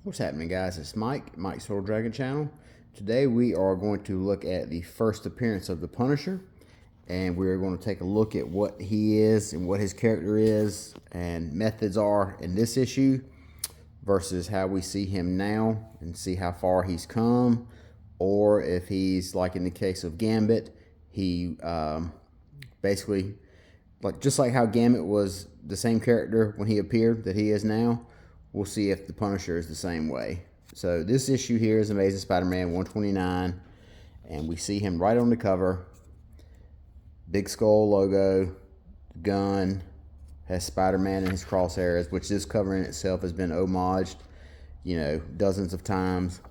What's happening, guys? It's Mike's Little Dragon Channel. Today we are going to look at the first appearance of the Punisher, and we're going to take a look at what he is and what his character is and methods are in this issue versus how we see him now, and see how far he's come, or if he's like in the case of Gambit, he basically, just like how Gambit was the same character when he appeared that he is now. We'll see if the Punisher is the same way. So this issue here is Amazing Spider-Man 129, and we see him right on the cover. Big skull logo, gun, has Spider-Man in his crosshairs, which this cover in itself has been homaged, dozens of times.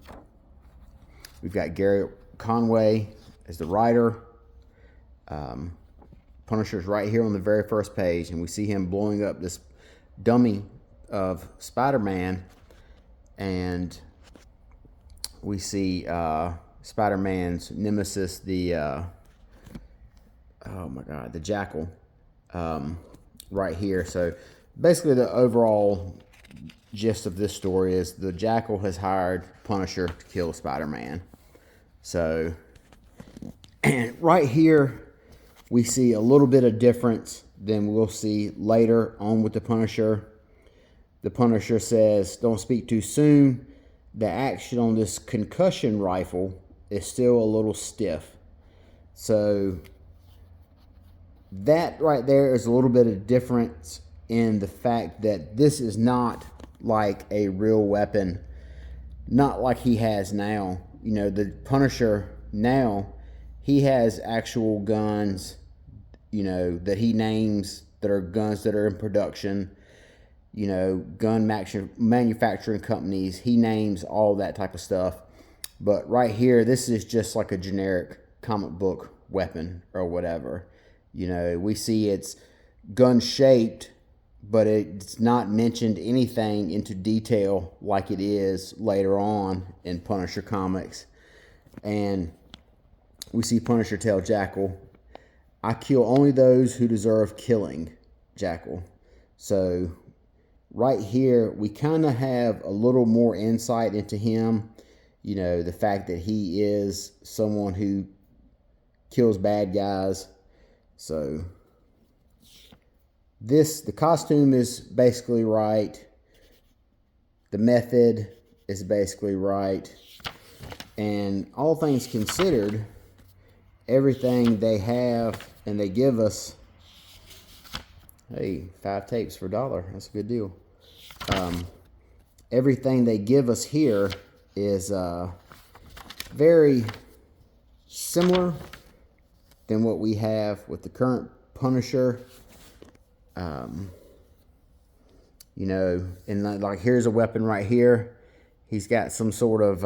We've got Gary Conway as the writer. Punisher's right here on the very first page, and we see him blowing up this dummy of Spider-Man, and we see Spider-Man's nemesis, the Jackal, right here. So basically the overall gist of this story is the Jackal has hired Punisher to kill Spider-Man. So, and right here we see a little bit of difference than we'll see later on with the Punisher. The Punisher says, "Don't speak too soon. The action on this concussion rifle is still a little stiff." So that right there is a little bit of difference in the fact that this is not like a real weapon, not like he has now. The Punisher now, he has actual guns, that he names, that are guns that are in production. Gun manufacturing companies, he names all that type of stuff. But right here, this is just like a generic comic book weapon or whatever. We see it's gun shaped, but it's not mentioned anything into detail like it is later on in Punisher comics. And we see Punisher tell Jackal, "I kill only those who deserve killing, Jackal." So right here, we kind of have a little more insight into him. The fact that he is someone who kills bad guys. So the costume is basically right. The method is basically right. And all things considered, everything they have and they give us, hey, 5 tapes for $1. That's a good deal. Everything they give us here is very similar than what we have with the current Punisher. And like here's a weapon right here. He's got some sort of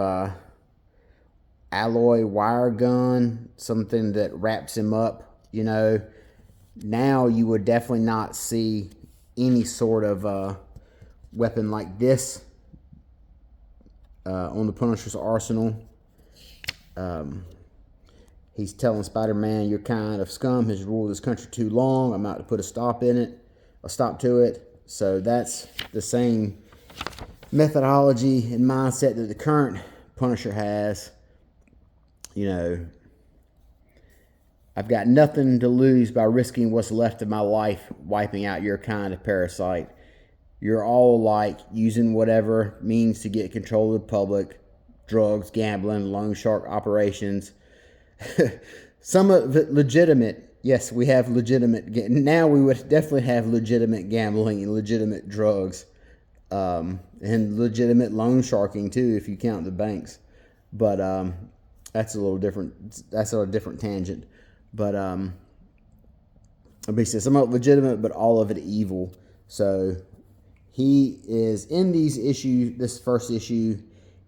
alloy wire gun, something that wraps him up. Now you would definitely not see any sort of weapon like this on the Punisher's arsenal. He's telling Spider-Man, "Your kind of scum has ruled this country too long. I'm out to put a stop to it." So that's the same methodology and mindset that the current Punisher has. "I've got nothing to lose by risking what's left of my life wiping out your kind of parasite. You're all alike, using whatever means to get control of the public. Drugs, gambling, loan shark operations." Some of it legitimate. Yes, we have legitimate. Now we would definitely have legitimate gambling and legitimate drugs, and legitimate loan sharking too, if you count the banks. But that's a little different. That's a different tangent. But he says somewhat legitimate, but all of it evil. So he is in these issues. This first issue,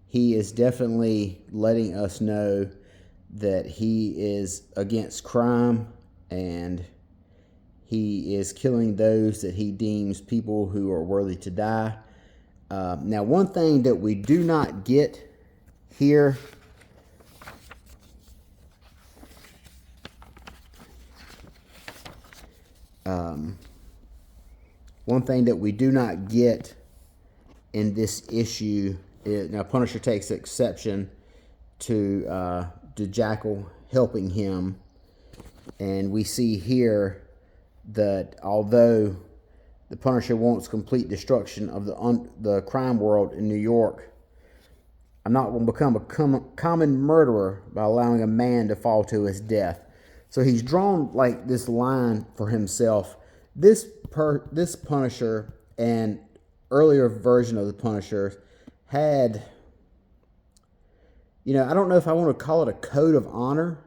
he is definitely letting us know that he is against crime, and he is killing those that he deems people who are worthy to die. Now, one thing that we do not get here One thing that we do not get in this issue now Punisher takes exception to Jackal helping him, and we see here that although the Punisher wants complete destruction of the crime world in New York, I'm not going to become a common murderer by allowing a man to fall to his death. So he's drawn like this line for himself. This Punisher and earlier version of the Punisher had, I don't know if I want to call it a code of honor,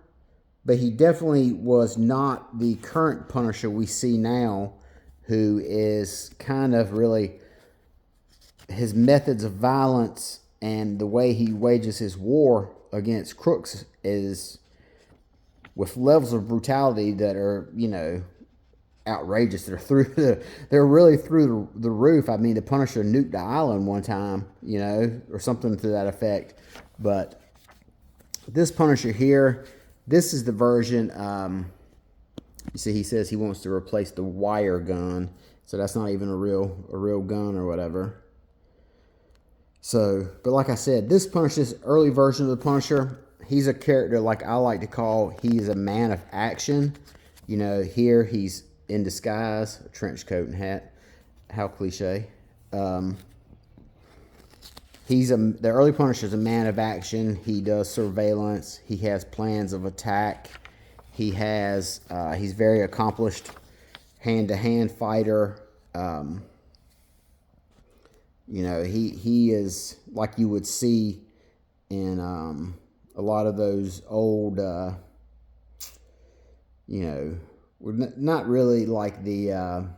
but he definitely was not the current Punisher we see now, who is kind of really, his methods of violence and the way he wages his war against crooks is with levels of brutality that are, outrageous. They're really through the roof. I mean, the Punisher nuked the island one time, or something to that effect. But this Punisher here, this is the version. You see, he says he wants to replace the wire gun, so that's not even a real gun or whatever. So, but like I said, this Punisher, this early version of the Punisher, he's a character like I like to call, he's a man of action. Here he's in disguise, a trench coat and hat. How cliche. The early Punisher is a man of action. He does surveillance. He has plans of attack. He's very accomplished hand-to-hand fighter. He is like you would see in a lot of those old, not really like the,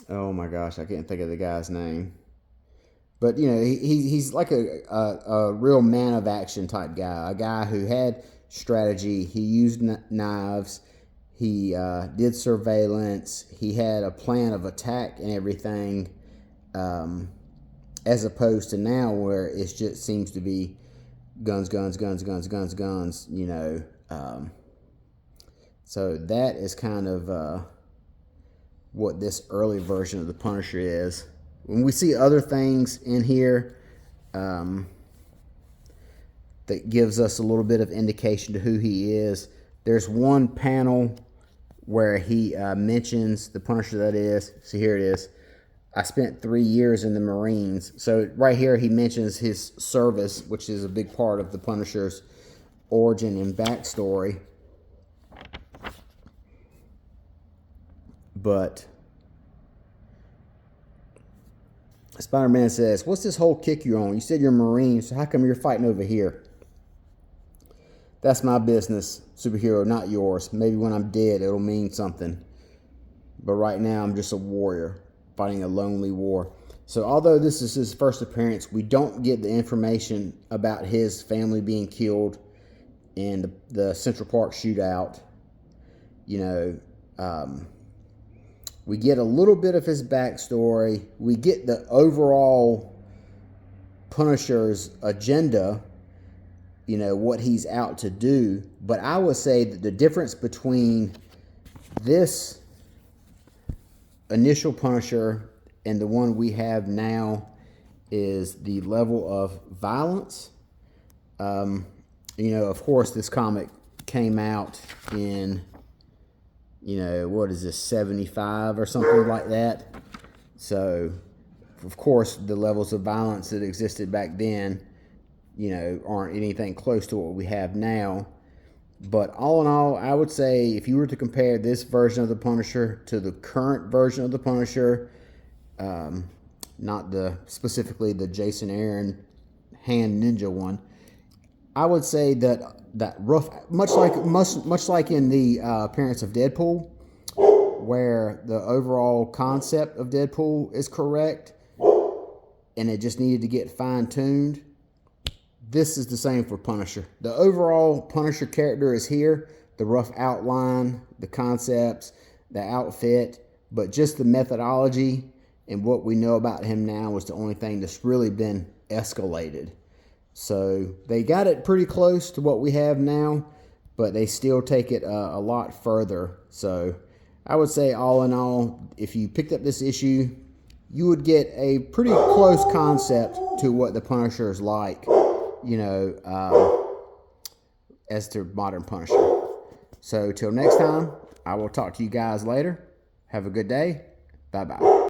oh my gosh, I can't think of the guy's name. But, he's like a real man of action type guy, a guy who had strategy. He used knives. He did surveillance. He had a plan of attack and everything, as opposed to now where it just seems to be guns. So that is kind of what this early version of the Punisher is. When we see other things in here that gives us a little bit of indication to who he is, there's one panel where he mentions the Punisher, that is. So here it is. I spent 3 years in the Marines. So right here he mentions his service, which is a big part of the Punisher's origin and backstory. But Spider-Man says, "What's this whole kick you're on? You said you're a Marine, so how come you're fighting over here?" That's my business, superhero, not yours. Maybe when I'm dead, it'll mean something. But right now, I'm just a warrior fighting a lonely war. So although this is his first appearance, we don't get the information about his family being killed in the Central Park shootout. We get a little bit of his backstory. We get the overall Punisher's agenda, what he's out to do. But I would say that the difference between this initial Punisher and the one we have now is the level of violence. Of course, this comic came out in, what is this, 75 or something like that. So, of course, the levels of violence that existed back then, aren't anything close to what we have now. But all in all, I would say if you were to compare this version of the Punisher to the current version of the Punisher, not specifically the Jason Aaron hand ninja one, I would say that rough, much like in the appearance of Deadpool, where the overall concept of Deadpool is correct, and it just needed to get fine-tuned. This is the same for Punisher. The overall Punisher character is here, the rough outline, the concepts, the outfit, but just the methodology and what we know about him now is the only thing that's really been escalated. So they got it pretty close to what we have now, but they still take it a lot further. So I would say all in all, if you picked up this issue you would get a pretty close concept to what the Punisher is like, as to modern Punisher. So till next time, I will talk to you guys later. Have a good day. Bye-bye.